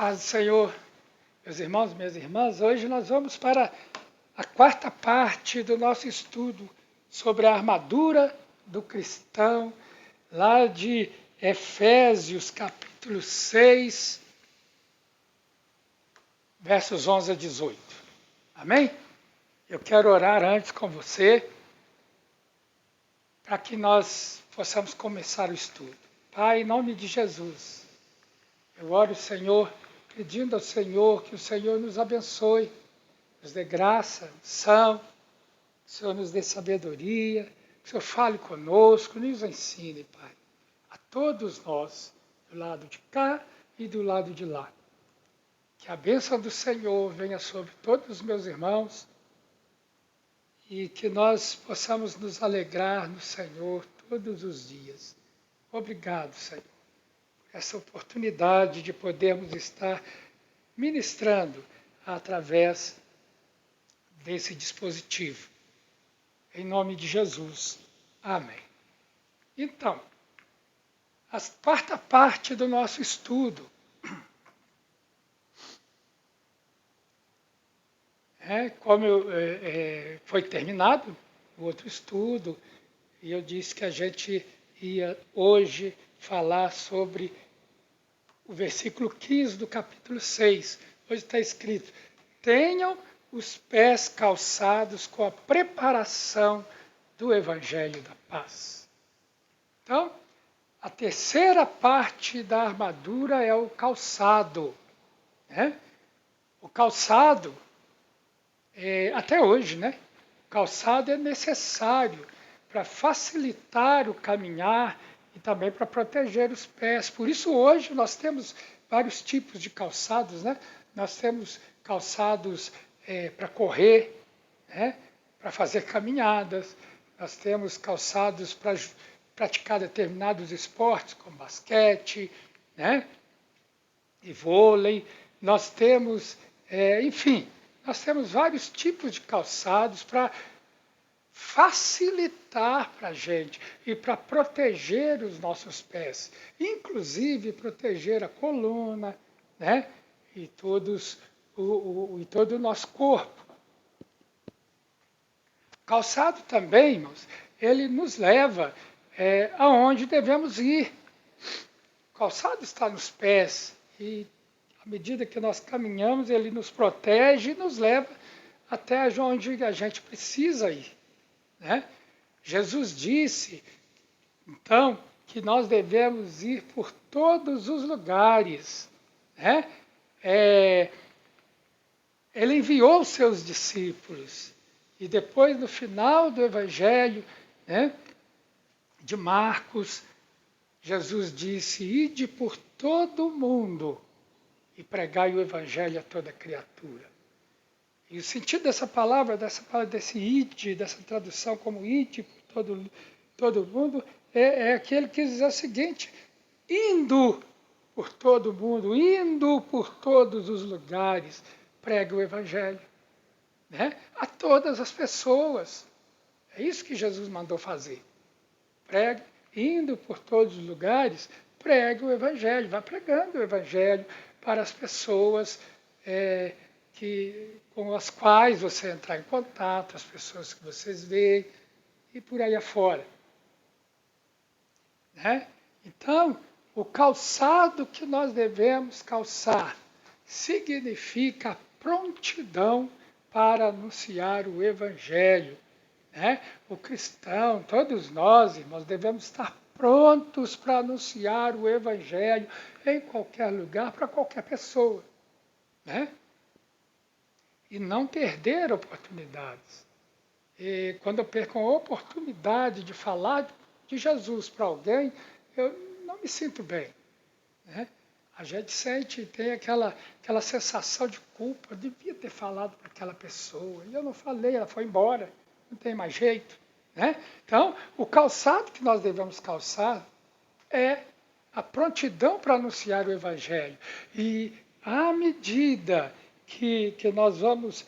Paz do Senhor, meus irmãos, minhas irmãs. Hoje nós vamos para a quarta parte do nosso estudo sobre a armadura do cristão, lá de Efésios, capítulo 6, versos 11 a 18. Amém? Eu quero orar antes com você, para que nós possamos começar o estudo. Pai, em nome de Jesus, eu oro, Senhor, pedindo ao Senhor que o Senhor nos abençoe, nos dê graça, unção, que o Senhor nos dê sabedoria, que o Senhor fale conosco, nos ensine, Pai, a todos nós, do lado de cá e do lado de lá. Que a bênção do Senhor venha sobre todos os meus irmãos e que nós possamos nos alegrar no Senhor todos os dias. Obrigado, Senhor, por essa oportunidade de podermos estar ministrando através desse dispositivo. Em nome de Jesus. Amém. Então, a quarta parte do nosso estudo foi terminado o outro estudo, e eu disse que a gente ia hoje falar sobre o versículo 15 do capítulo 6. Hoje está escrito: tenham os pés calçados com a preparação do Evangelho da Paz. Então, a terceira parte da armadura é o calçado. O calçado, até hoje, o calçado é necessário para facilitar o caminhar e também para proteger os pés. Por isso, hoje, nós temos vários tipos de calçados. Nós temos calçados para correr, para fazer caminhadas. Nós temos calçados para praticar determinados esportes, como basquete, e vôlei. Nós temos, enfim, nós temos vários tipos de calçados para facilitar para a gente e para proteger os nossos pés, inclusive proteger a coluna, e todo o nosso corpo. Calçado também, irmãos, ele nos leva aonde devemos ir. O calçado está nos pés e à medida que nós caminhamos, ele nos protege e nos leva até onde a gente precisa ir. Jesus disse, então, que nós devemos ir por todos os lugares. Ele enviou os seus discípulos. E depois, no final do Evangelho de Marcos, Jesus disse: ide por todo o mundo e pregai o Evangelho a toda criatura. E o sentido dessa palavra, desse ide, dessa tradução como ide por todo mundo, é aquele que diz o seguinte: indo por todo mundo, indo por todos os lugares, pregue o Evangelho. A todas as pessoas. É isso que Jesus mandou fazer. Pregue, indo por todos os lugares, pregue o Evangelho. Vá pregando o Evangelho para as pessoas com as quais você entrar em contato, as pessoas que vocês veem e por aí afora. Então, o calçado que nós devemos calçar significa a prontidão para anunciar o Evangelho. O cristão, todos nós, irmãos, devemos estar prontos para anunciar o Evangelho em qualquer lugar, para qualquer pessoa. E não perder oportunidades. E quando eu perco a oportunidade de falar de Jesus para alguém, eu não me sinto bem. A gente tem aquela sensação de culpa. Eu devia ter falado para aquela pessoa. E eu não falei, ela foi embora. Não tem mais jeito. Então, o calçado que nós devemos calçar é a prontidão para anunciar o Evangelho. E à medida que nós vamos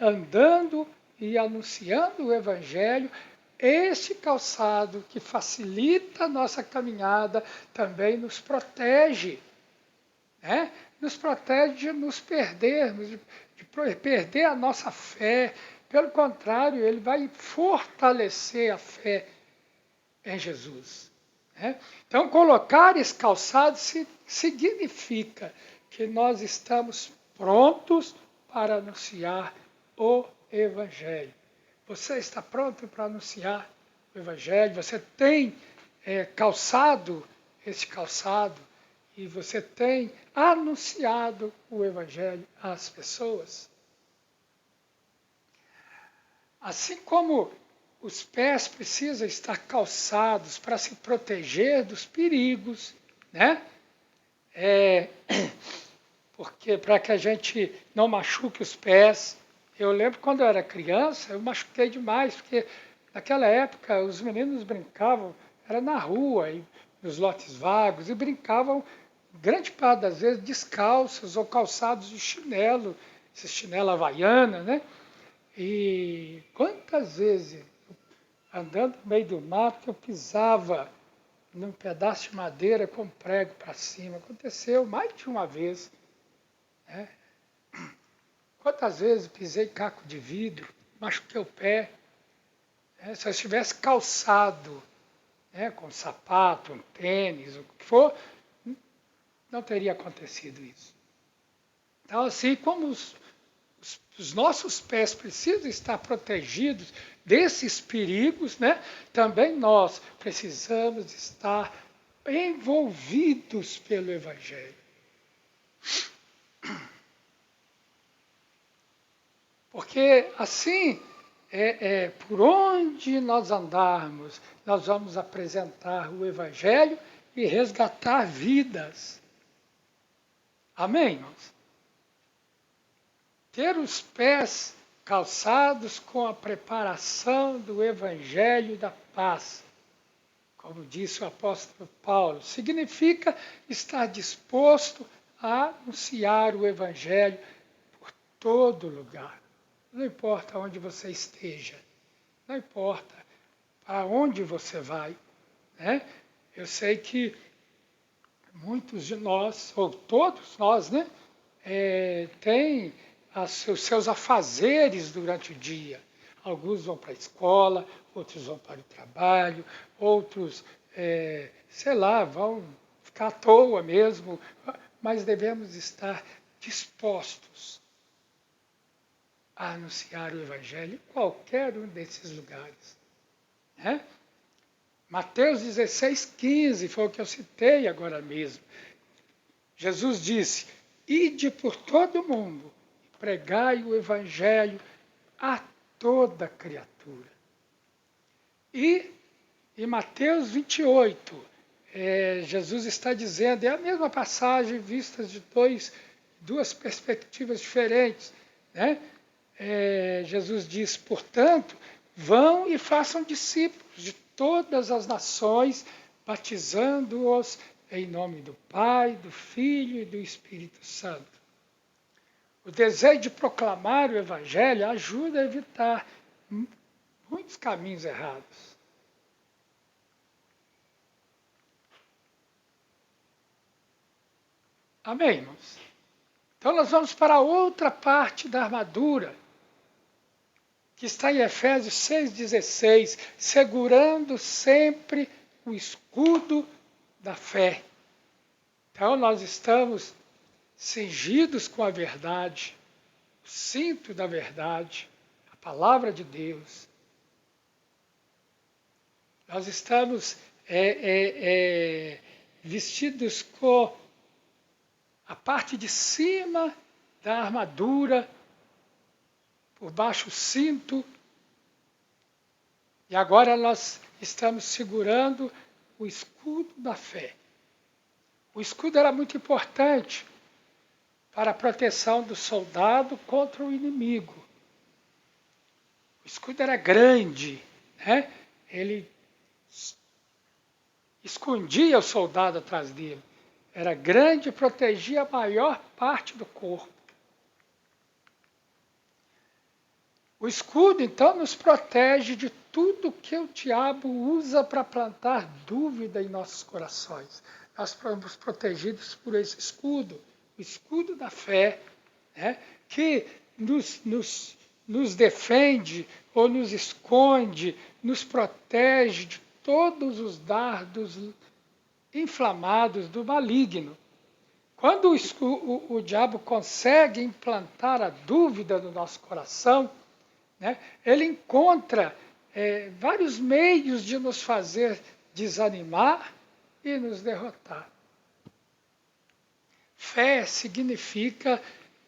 andando e anunciando o Evangelho, este calçado que facilita a nossa caminhada também nos protege nos protege de nos perdermos, de perder a nossa fé. Pelo contrário, ele vai fortalecer a fé em Jesus. Né? Então, colocar esse calçado significa que nós estamos prontos para anunciar o Evangelho. Você está pronto para anunciar o Evangelho? Você tem calçado esse calçado e você tem anunciado o Evangelho às pessoas? Assim como os pés precisam estar calçados para se proteger dos perigos, né? Porque para que a gente não machuque os pés. Eu lembro quando eu era criança, eu machuquei demais, porque naquela época os meninos brincavam, era na rua, nos lotes vagos, e brincavam, grande parte das vezes, descalços ou calçados de chinelo, esse chinelo havaiana, né? E quantas vezes, andando no meio do mato, eu pisava num pedaço de madeira com um prego para cima. Aconteceu mais de uma vez. Né? Quantas vezes pisei em caco de vidro, machuquei o pé. Né? Se eu estivesse calçado, né, com sapato, um tênis, o que for, não teria acontecido isso. Então, assim como os nossos pés precisam estar protegidos desses perigos, né? Também nós precisamos estar envolvidos pelo Evangelho. Porque assim, por onde nós andarmos, nós vamos apresentar o Evangelho e resgatar vidas. Amém, irmãos? Ter os pés calçados com a preparação do Evangelho da paz, como disse o apóstolo Paulo, significa estar disposto a anunciar o Evangelho por todo lugar. Não importa onde você esteja, não importa para onde você vai. Né? Eu sei que muitos de nós, ou todos nós, né, têm os seus afazeres durante o dia. Alguns vão para a escola, outros vão para o trabalho, outros, sei lá, vão ficar à toa mesmo, mas devemos estar dispostos a anunciar o Evangelho em qualquer um desses lugares. Né? Mateus 16,15 foi o que eu citei agora mesmo. Jesus disse: ide por todo o mundo, pregai o Evangelho a toda criatura. E em Mateus 28, Jesus está dizendo, é a mesma passagem vista de duas perspectivas diferentes. Né? Jesus diz, portanto, vão e façam discípulos de todas as nações, batizando-os em nome do Pai, do Filho e do Espírito Santo. O desejo de proclamar o Evangelho ajuda a evitar muitos caminhos errados. Amém, irmãos? Então nós vamos para a outra parte da armadura, que está em Efésios 6,16, segurando sempre o escudo da fé. Então nós estamos cingidos com a verdade, o cinto da verdade, a palavra de Deus. Nós estamos vestidos com a parte de cima da armadura, por baixo o cinto, e agora nós estamos segurando o escudo da fé. O escudo era muito importante para a proteção do soldado contra o inimigo. O escudo era grande, né? Ele escondia o soldado atrás dele. Era grande e protegia a maior parte do corpo. O escudo, então, nos protege de tudo que o diabo usa para plantar dúvida em nossos corações. Nós somos protegidos por esse escudo. o escudo da fé, né, que nos defende ou nos esconde, nos protege de todos os dardos inflamados do maligno. Quando o diabo consegue implantar a dúvida no nosso coração, né, ele encontra vários meios de nos fazer desanimar e nos derrotar. Fé significa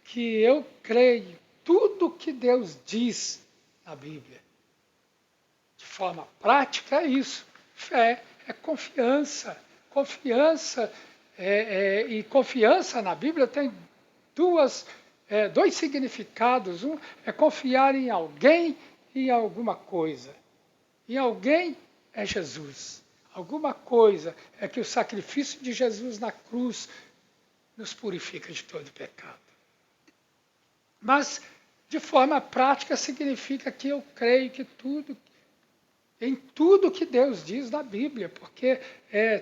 que eu creio tudo que Deus diz na Bíblia. De forma prática é isso. Fé é confiança. Confiança e confiança na Bíblia tem dois significados. Um é confiar em alguém e em alguma coisa. E alguém é Jesus. Alguma coisa é que o sacrifício de Jesus na cruz nos purifica de todo pecado. Mas, de forma prática, significa que eu creio que em tudo que Deus diz na Bíblia, porque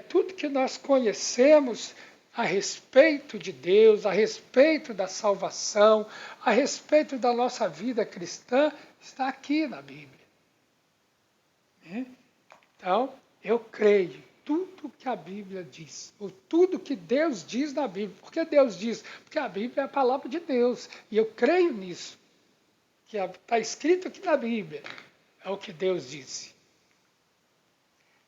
tudo que nós conhecemos a respeito de Deus, a respeito da salvação, a respeito da nossa vida cristã, está aqui na Bíblia. Então, eu creio tudo que a Bíblia diz, ou tudo que Deus diz na Bíblia. Por que Deus diz? Porque a Bíblia é a palavra de Deus, e eu creio nisso, que está escrito aqui na Bíblia, é o que Deus disse.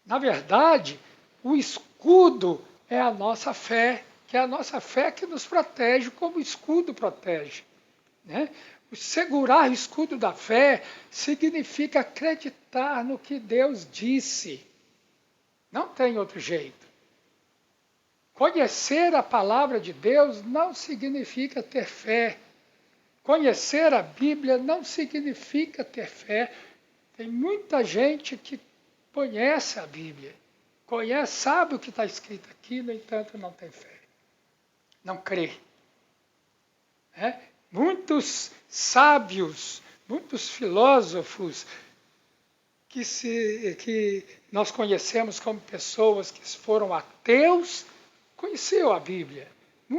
Na verdade, o escudo é a nossa fé, que é a nossa fé que nos protege como o escudo protege. Né? O segurar o escudo da fé significa acreditar no que Deus disse. Não tem outro jeito. Conhecer a palavra de Deus não significa ter fé. Conhecer a Bíblia não significa ter fé. Tem muita gente que conhece a Bíblia, sabe o que está escrito aqui, no entanto não tem fé, não crê. Muitos sábios, muitos filósofos que nós conhecemos como pessoas que foram ateus, conheciam a Bíblia.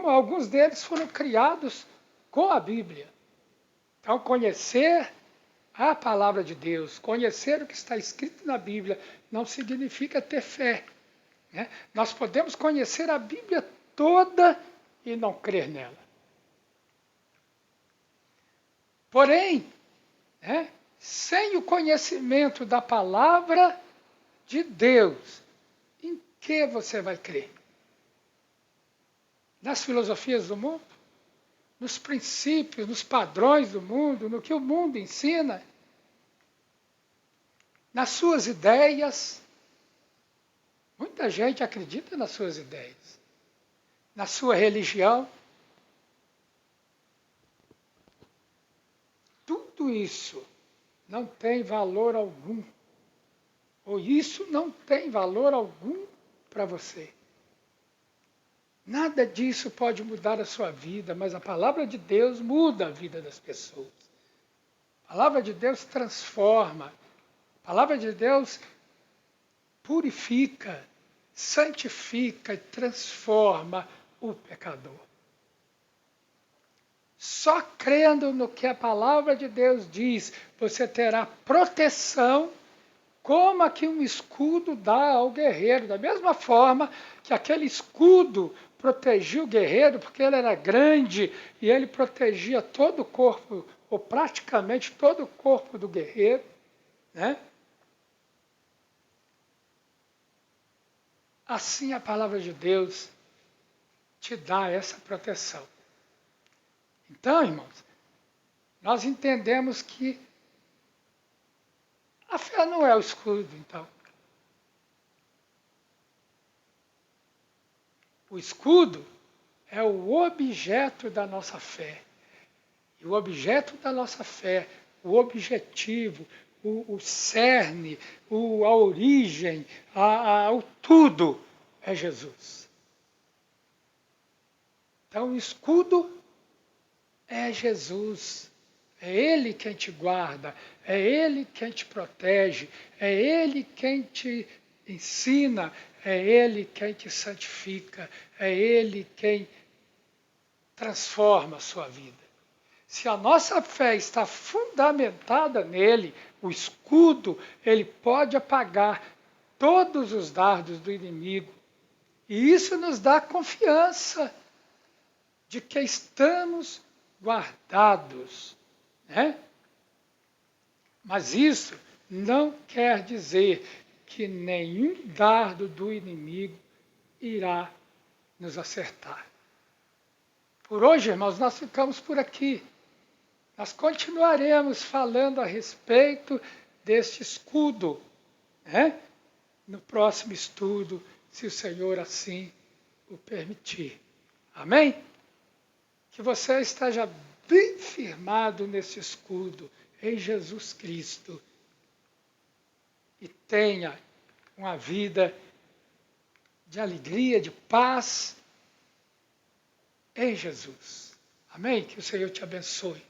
Alguns deles foram criados com a Bíblia. Então, conhecer a palavra de Deus, conhecer o que está escrito na Bíblia, não significa ter fé. Nós podemos conhecer a Bíblia toda e não crer nela. Porém, sem o conhecimento da palavra de Deus, em que você vai crer? Nas filosofias do mundo? Nos princípios, nos padrões do mundo, no que o mundo ensina? Nas suas ideias? Muita gente acredita nas suas ideias. Na sua religião? Tudo isso não tem valor algum. Ou isso não tem valor algum para você. Nada disso pode mudar a sua vida, mas a palavra de Deus muda a vida das pessoas. A palavra de Deus transforma. A palavra de Deus purifica, santifica e transforma o pecador. Só crendo no que a palavra de Deus diz, você terá proteção, como a que um escudo dá ao guerreiro. Da mesma forma que aquele escudo protegia o guerreiro, porque ele era grande e ele protegia todo o corpo, ou praticamente todo o corpo do guerreiro. Assim a palavra de Deus te dá essa proteção. Então, irmãos, nós entendemos que a fé não é o escudo, então. O escudo é o objeto da nossa fé. E o objeto da nossa fé, o objetivo, o cerne, a origem, o tudo é Jesus. Então, o escudo é Jesus. É Ele quem te guarda, é Ele quem te protege, é Ele quem te ensina, é Ele quem te santifica, é Ele quem transforma a sua vida. Se a nossa fé está fundamentada nele, o escudo, ele pode apagar todos os dardos do inimigo. E isso nos dá confiança de que estamos guardados, né? Mas isso não quer dizer que nenhum dardo do inimigo irá nos acertar. Por hoje, irmãos, nós ficamos por aqui. Nós continuaremos falando a respeito deste escudo, né? No próximo estudo, se o Senhor assim o permitir. Amém? Que você esteja bem firmado nesse escudo, em Jesus Cristo, e tenha uma vida de alegria, de paz em Jesus. Amém? Que o Senhor te abençoe.